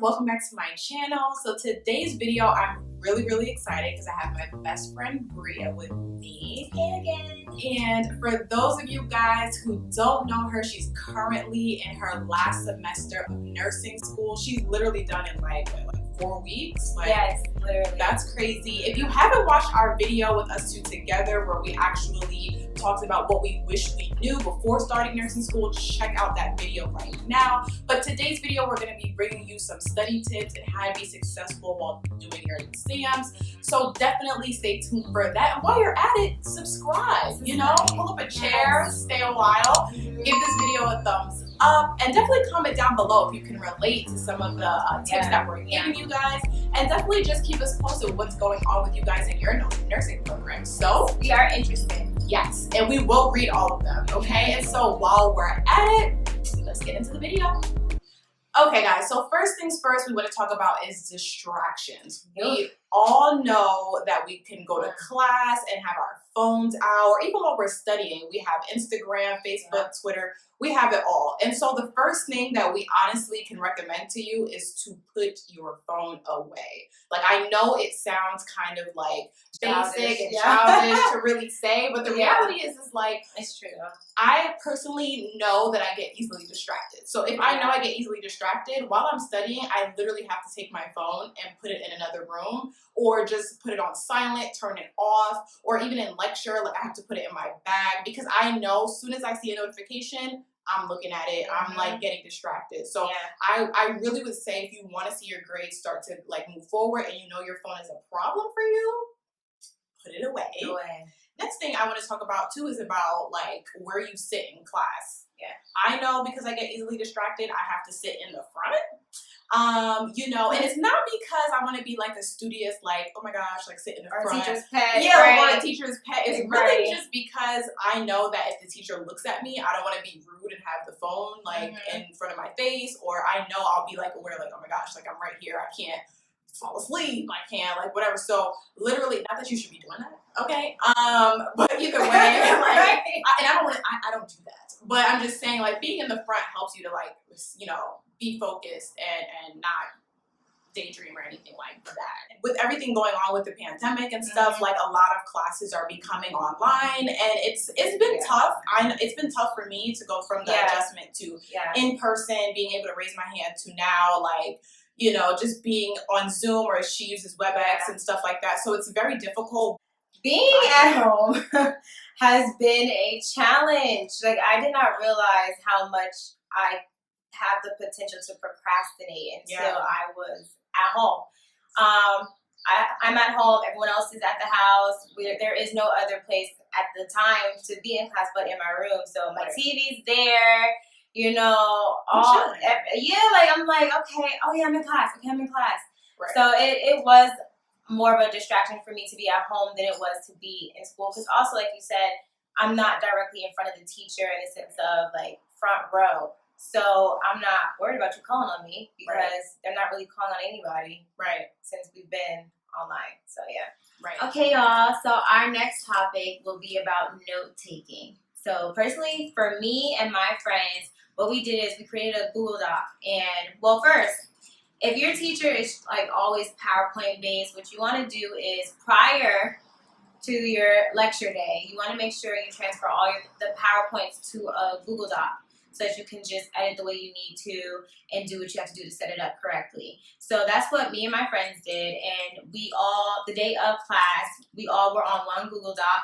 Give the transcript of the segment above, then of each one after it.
welcome back to my channel. So today's video, I'm really excited because I have my best friend Bria with me. Hey again. And for those of you guys who don't know her, she's currently in her last semester of nursing school. She's literally done in like 4 weeks. Yes, literally. That's crazy. If you haven't watched our video with us two together where we actually talked about what we wish we knew before starting nursing school, check out that video right now. But today's video, we're going to be bringing you some study tips and how to be successful while doing your exams. So definitely stay tuned for that. And while you're at it, subscribe, you know, pull up a chair, stay a while, give this video a thumbs up, and definitely comment down below if you can relate to some of the tips that we're giving you guys, and definitely just keep us posted what's going on with you guys in your nursing program. So we are interested. Yes, and we will read all of them, okay? And so while we're at it, let's get into the video. Okay guys, so first things first we want to talk about is distractions. We all know that we can go to class and have our phones out, or even while we're studying, we have Instagram, Facebook, Twitter, we have it all. And so the first thing that we honestly can recommend to you is to put your phone away. Like, I know it sounds kind of like basic and childish to really say, but the reality is like, it's true. I personally know that I get easily distracted. So if I know I get easily distracted while I'm studying, I literally have to take my phone and put it in another room, or just put it on silent, turn it off, or even in lecture, like I have to put it in my bag, because I know as soon as I see a notification, I'm looking at it, I'm like getting distracted. So I really would say, if you want to see your grades start to like move forward and you know your phone is a problem for you, put it away. Next thing I want to talk about too is about like where you sit in class. I know because I get easily distracted, I have to sit in the front. You know, and it's not because I want to be like a studious, like, oh my gosh, like sit in the front. Teacher's pet. Or a teacher's pet. It's really just because I know that if the teacher looks at me, I don't want to be rude and have the phone like in front of my face, or I know I'll be like aware, like, oh my gosh, like I'm right here, I can't fall asleep, I can't, like whatever. So literally, not that you should be doing that, okay? But either way, like, I don't do that. But I'm just saying, like, being in the front helps you to, like, you know, be focused and not daydream or anything like that. With everything going on with the pandemic and stuff, like a lot of classes are becoming online, and it's been tough. It's been tough for me to go from the adjustment to in person, being able to raise my hand, to now, like, you know, just being on Zoom, or she uses WebEx and stuff like that. So it's very difficult. Being at home has been a challenge. Like, I did not realize how much I have the potential to procrastinate until I was at home. I'm at home, everyone else is at the house. There is no other place at the time to be in class but in my room. So my TV's there, you know, like I'm like, okay, oh yeah, I'm in class. Okay, I'm in class. So it was more of a distraction for me to be at home than it was to be in school. Because also, like you said, I'm not directly in front of the teacher in the sense of like front row. So I'm not worried about you calling on me, because they're not really calling on anybody since we've been online. So Okay, y'all. So our next topic will be about note taking. So personally, for me and my friends, what we did is we created a Google Doc. And well, first, if your teacher is like always PowerPoint based, what you want to do is prior to your lecture day, you want to make sure you transfer all the PowerPoints to a Google Doc, so that you can just edit the way you need to and do what you have to do to set it up correctly. So that's what me and my friends did, and we all, the day of class, we all were on one Google Doc,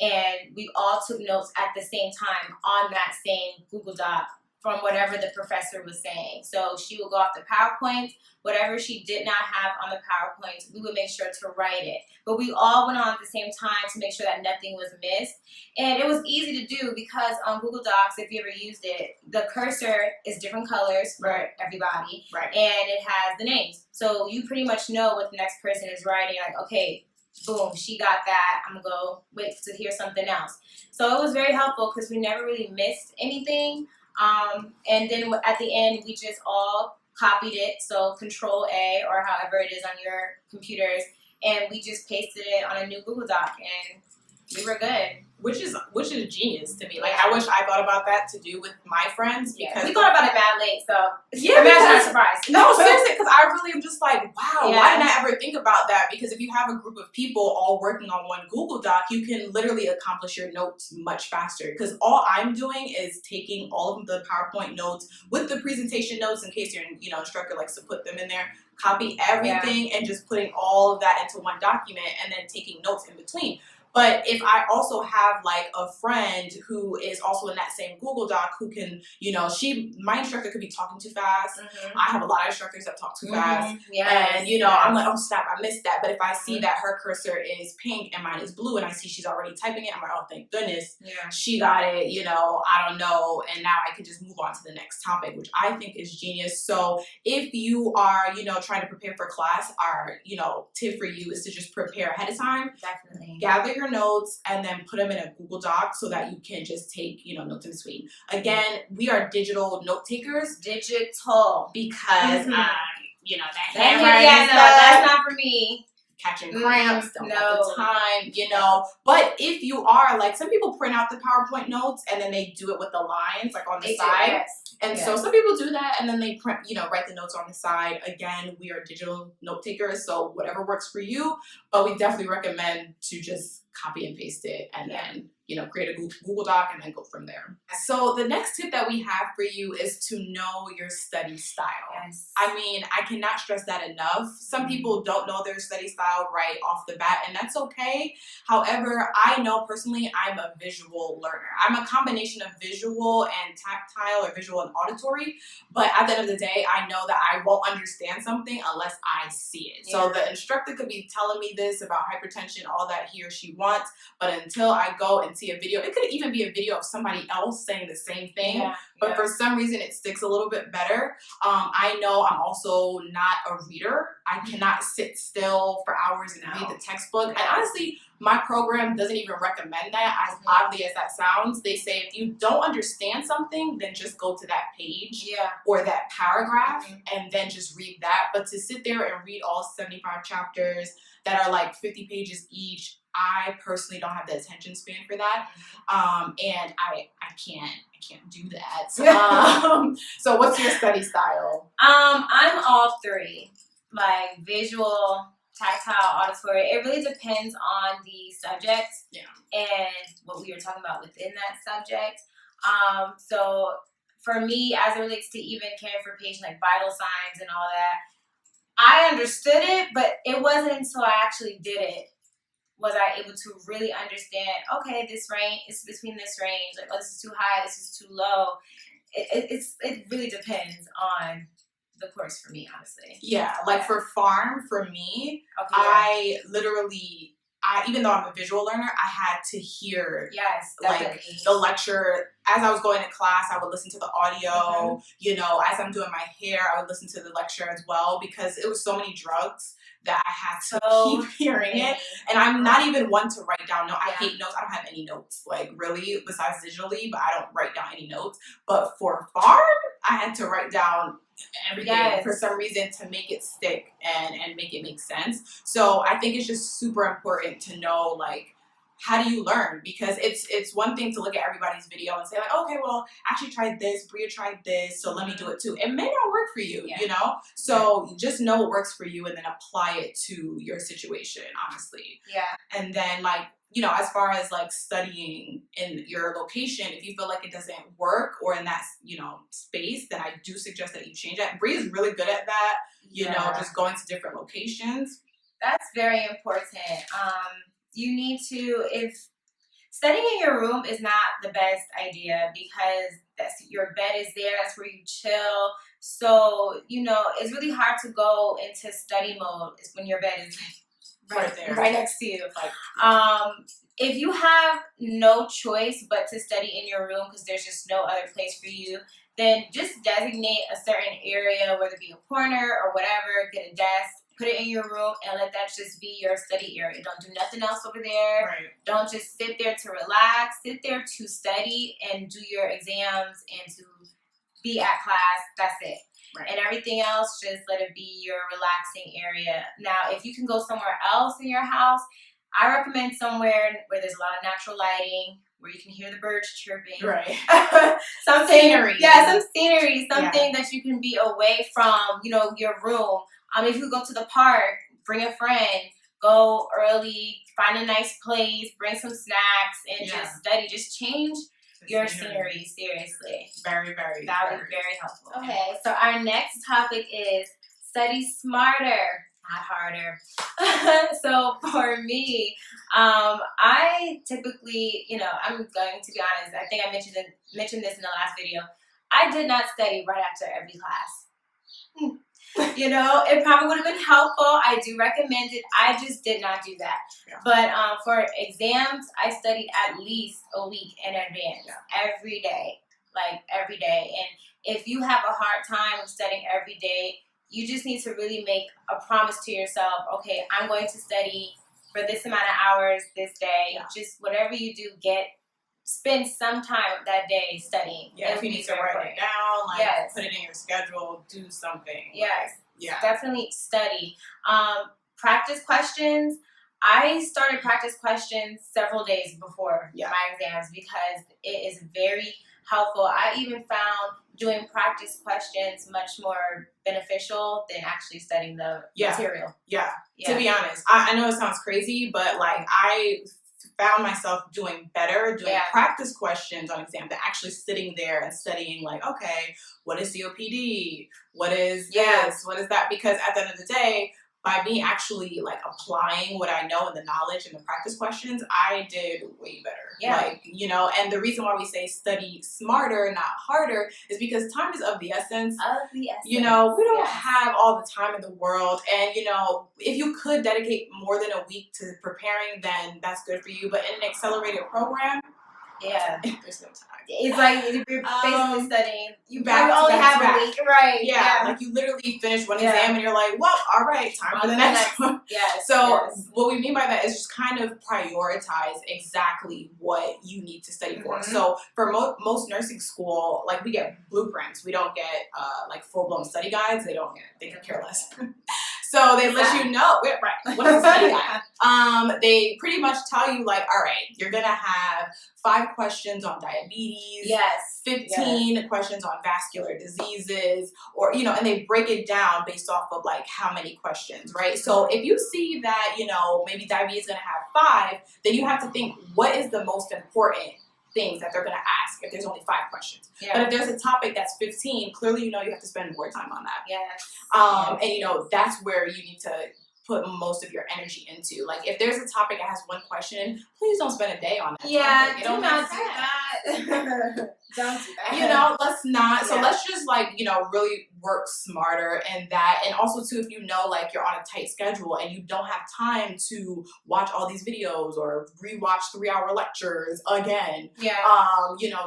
and we all took notes at the same time on that same Google Doc from whatever the professor was saying. So she would go off the PowerPoint, whatever she did not have on the PowerPoint, we would make sure to write it. But we all went on at the same time to make sure that nothing was missed. And it was easy to do because on Google Docs, if you ever used it, the cursor is different colors for everybody, and it has the names. So you pretty much know what the next person is writing, like, okay, boom, she got that, I'm gonna go wait to hear something else. So it was very helpful because we never really missed anything. And then at the end, we just all copied it, so Control A or however it is on your computers, and we just pasted it on a new Google Doc, and we were good. Which is genius to me. Like, I wish I thought about that to do with my friends because we thought about it mad late, so I'm not surprised. No, seriously, because I really am just like, wow, why didn't I ever think about that? Because if you have a group of people all working on one Google Doc, you can literally accomplish your notes much faster. Because all I'm doing is taking all of the PowerPoint notes with the presentation notes in case your instructor likes to put them in there, copy everything and just putting all of that into one document and then taking notes in between. But if I also have like a friend who is also in that same Google Doc who can, my instructor could be talking too fast. Mm-hmm. I have a lot of instructors that talk too fast. Yes. And, I'm like, oh, snap, I missed that. But if I see that her cursor is pink and mine is blue and I see she's already typing it, I'm like, oh, thank goodness. Yeah. She got it, I don't know. And now I can just move on to the next topic, which I think is genius. So if you are, trying to prepare for class, our, tip for you is to just prepare ahead of time. Definitely. Gather your notes and then put them in a Google Doc so that you can just take, notes in between. Again, we are digital note takers. Digital. Because, that handwriting stuff, that's not for me. Catching cramps, don't have the time, But if you are, like, some people print out the PowerPoint notes and then they do it with the lines, like, on the side. Yes. And so some people do that and then they print, write the notes on the side. Again, we are digital note takers, so whatever works for you. But we definitely recommend to just copy and paste it and then, create a Google Doc and then go from there. So the next tip that we have for you is to know your study style. Yes. I mean, I cannot stress that enough. Some people don't know their study style right off the bat, and that's okay. However, I know personally I'm a visual learner. I'm a combination of visual and tactile or visual and auditory, but at the end of the day, I know that I won't understand something unless I see it. Yeah. So the instructor could be telling me this about hypertension, all that he or she wants, but until I go and see a video, it could even be a video of somebody else saying the same thing, but for some reason it sticks a little bit better. I know I'm also not a reader. I cannot sit still for hours and read the textbook. And honestly, my program doesn't even recommend that, as oddly as that sounds. They say if you don't understand something, then just go to that page or that paragraph and then just read that. But to sit there and read all 75 chapters that are like 50 pages each, I personally don't have the attention span for that. And I can't do that. So what's your study style? I'm all three. Like visual, tactile, auditory. It really depends on the subject and what we were talking about within that subject. So for me, as it relates to even caring for patients, like vital signs and all that, I understood it, but it wasn't until I actually did it was I able to really understand, okay, this range is between this range. Like, oh, this is too high, this is too low. It really depends on the course for me, honestly. Yeah, like for pharm, for me, I literally, even though I'm a visual learner, I had to hear like the lecture. As I was going to class, I would listen to the audio, as I'm doing my hair, I would listen to the lecture as well, because it was so many drugs that I had to keep hearing it. And I'm not even one to write down notes. I hate notes. I don't have any notes, like really, besides digitally, but I don't write down any notes. But for pharm, I had to write down everything for some reason to make it stick and make it make sense. So I think it's just super important to know, like, how do you learn? Because it's one thing to look at everybody's video and say, like, okay, well, I actually tried this, Bria tried this, so let me do it too. It may not work for you, So just know what works for you and then apply it to your situation, honestly. Yeah. And then, like, as far as like studying in your location, if you feel like it doesn't work or in that, space, then I do suggest that you change that. Bria is really good at that, just going to different locations. That's very important. You need to, if studying in your room is not the best idea, because your bed is there, that's where you chill. So, it's really hard to go into study mode when your bed is right there, right next to you. If you have no choice but to study in your room because there's just no other place for you, then just designate a certain area, whether it be a corner or whatever, get a desk, put it in your room, and let that just be your study area. Don't do nothing else over there. Right. Don't just sit there to relax. Sit there to study and do your exams and to be at class. That's it. Right. And everything else, just let it be your relaxing area. Now, if you can go somewhere else in your house, I recommend somewhere where there's a lot of natural lighting, where you can hear the birds chirping. Right. Something, scenery. Yeah, some scenery, something that you can be away from, your room. If you go to the park, bring a friend, go early, find a nice place, bring some snacks, and just study. Just change your scenery, seriously. Very, very. That would be very helpful. Okay, so our next topic is study smarter, not harder. So for me, I typically, I'm going to be honest, I think I mentioned this in the last video. I did not study right after every class. It probably would have been helpful. I do recommend it. I just did not do that. Yeah. But for exams, I studied at least a week in advance, every day, every day. And if you have a hard time with studying every day, you just need to really make a promise to yourself. Okay, I'm going to study for this amount of hours this day. Yeah. Just whatever you do, spend some time that day studying. Yeah, if you need to write it down, put it in your schedule, do something. Yes. Definitely study. Practice questions. I started practice questions several days before my exams because it is very helpful. I even found doing practice questions much more beneficial than actually studying the material. Yeah. To be honest, I know it sounds crazy, but I found myself doing better doing practice questions on exam than actually sitting there and studying okay, what is COPD? What is this? What is that? Because at the end of the day, by me actually applying what I know and the knowledge and the practice questions, I did way better. Yeah. And the reason why we say study smarter, not harder, is because time is of the essence. We don't have all the time in the world. And, if you could dedicate more than a week to preparing, then that's good for you. But in an accelerated program, there's no time. It's if you're basically studying, you only have a week, right? Yeah, you literally finish one exam and you're like, well, all right, time for the next one. What we mean by that is just kind of prioritize exactly what you need to study for. So for most nursing school, we get blueprints. We don't get full-blown study guides. They can care less. So they let you know, what is a study guide? They pretty much tell you all right, you're going to have 5 questions on diabetes, 15 questions on vascular diseases, or, and they break it down based off of how many questions, right? So if you see that, maybe diabetes is going to have 5, then you have to think, what is the most important things that they're going to ask if there's only 5 questions. But if there's a topic that's 15, clearly you have to spend more time on that. And that's where you need to put most of your energy into. If there's a topic that has 1 question, please don't spend a day on that topic. Do not do that. Don't do that. Let's not. So let's just really work smarter in that. And also too, if you're on a tight schedule and you don't have time to watch all these videos or rewatch 3-hour lectures again,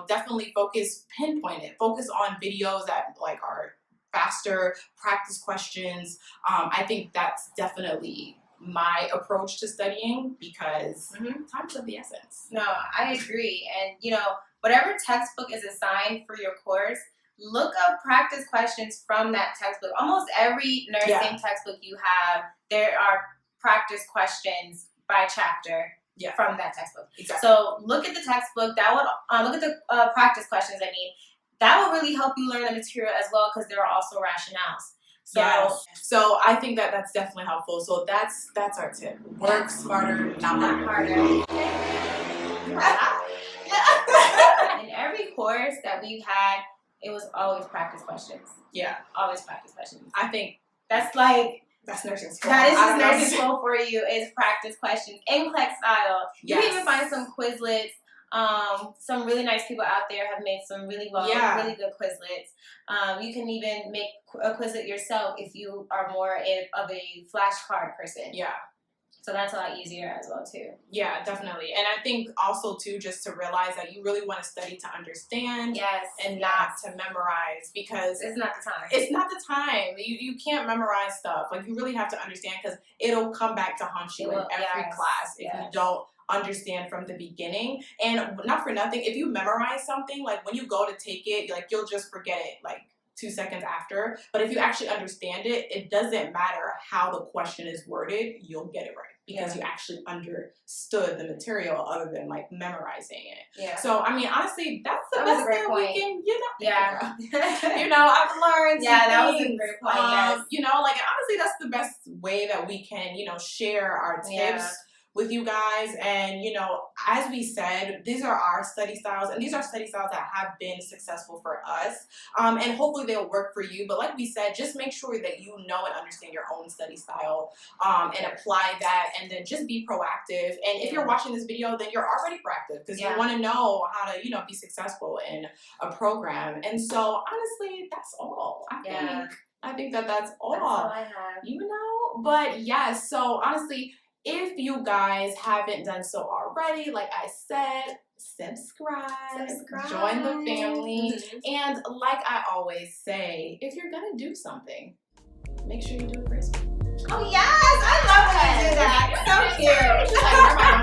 definitely pinpoint it. Focus on videos that are faster, practice questions. I think that's definitely my approach to studying because time's of the essence. No, I agree. And, whatever textbook is assigned for your course, look up practice questions from that textbook. Almost every nursing textbook you have, there are practice questions by chapter from that textbook. Exactly. So look at the textbook. That would look at the practice questions. That will really help you learn the material as well because there are also rationales. So I think that's definitely helpful. So that's our tip. Work smarter, not harder. In every course that we've had, it was always practice questions. Yeah. Always practice questions. I think that's nursing school. That is just nursing school for you, is practice questions in NCLEX style. You can even find some Quizlets. Some really nice people out there have made some really really good Quizlets. You can even make a Quizlet yourself if you are more of a flashcard person. Yeah. So that's a lot easier as well too. Yeah, definitely. And I think also too, just to realize that you really want to study to understand and not to memorize, because it's not the time. It's not the time. You can't memorize stuff. You really have to understand, because it'll come back to haunt you in every class if you don't understand from the beginning. And not for nothing, if you memorize something, when you go to take it, you'll just forget it 2 seconds after. But if you actually understand it, it doesn't matter how the question is worded, you'll get it right. Because you actually understood the material other than like memorizing it. Yeah. So I mean, honestly, that's the best thing we can, I've learned. Yeah, that was a great point. Yes. And honestly, that's the best way that we can, share our tips with you guys. And, as we said, these are our study styles, and these are study styles that have been successful for us. And hopefully they'll work for you. But like we said, just make sure that you know and understand your own study style, and apply that, and then just be proactive. And if you're watching this video, then you're already proactive because you want to know how to, be successful in a program. And so honestly, that's all. I think that's all. That's all I have. But yes, so honestly, if you guys haven't done so already, like I said, subscribe, join the family. And like I always say, if you're going to do something, make sure you do it gracefully. Oh, yes. I love when you do that. So cute.